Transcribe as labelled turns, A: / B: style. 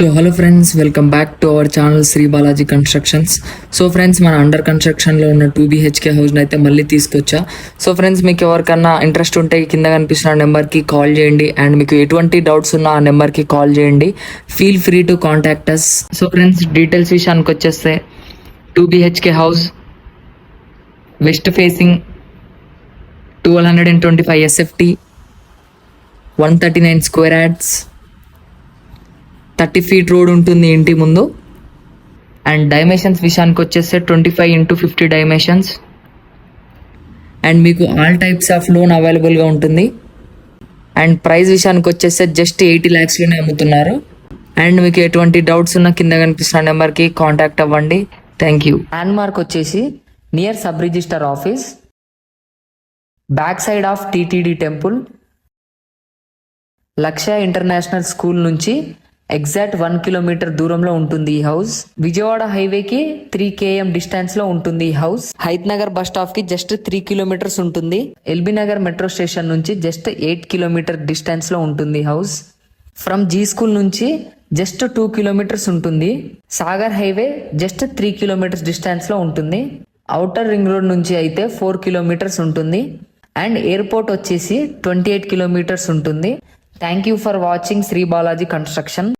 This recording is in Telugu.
A: So hello friends, welcome back to our channel Shri Balaji constructions. So friends, మన అండర్ కన్స్ట్రక్షన్లో ఉన్న 2 BHK హౌస్ని అయితే మళ్ళీ తీసుకొచ్చా. సో ఫ్రెండ్స్, మీకు ఎవరికన్నా ఇంట్రెస్ట్ ఉంటే కింద కనిపిస్తున్న నెంబర్కి కాల్ చేయండి. అండ్ మీకు ఎటువంటి డౌట్స్ ఉన్నా ఆ నెంబర్కి కాల్ చేయండి. Feel free to contact us. So friends, details విషయానికి వచ్చేస్తే 2 BHK house, west facing, 1225 SFT, 139 square yards, 30 feet road ఉంటుంది ఇంటి ముందు. అండ్ డైమెన్షన్స్ విషయానికి వచ్చేస్తే 25x50 డైమెన్షన్స్. అండ్ మీకు ఆల్ టైప్స్ ఆఫ్ లోన్ అవైలబుల్గా ఉంటుంది. అండ్ ప్రైస్ విషయానికి వచ్చేస్తే జస్ట్ 80 lakhsలోనే అమ్ముతున్నారు. అండ్ మీకు ఎటువంటి డౌట్స్ ఉన్నా కింద కనిపిస్తున్న నెంబర్కి కాంటాక్ట్ అవ్వండి. Thank you. ల్యాండ్ మార్క్ వచ్చేసి near sub register office, back side of TTD temple, లక్ష్య ఇంటర్నేషనల్ స్కూల్ నుంచి ఎగ్జాక్ట్ 1 kilometer దూరంలో ఉంటుంది ఈ హౌస్. విజయవాడ హైవేకి 3 km డిస్టెన్స్ లో ఉంటుంది ఈ house. Hayath Nagar bus stop కి జస్ట్ 3 kilometers ఉంటుంది. ఎల్బీ నగర్ మెట్రో స్టేషన్ నుంచి జస్ట్ 8 kilometer డిస్టెన్స్ లో ఉంటుంది హౌస్. ఫ్రమ్ జీ స్కూల్ నుంచి జస్ట్ 2 kilometers ఉంటుంది. Sagar highway just 3 kilometers distance లో ఉంటుంది. ఔటర్ రింగ్ రోడ్ నుంచి అయితే 4 kilometers ఉంటుంది. అండ్ ఎయిర్పోర్ట్ వచ్చేసి 28 kilometers ఉంటుంది. Thank you for watching Shri Balaji construction.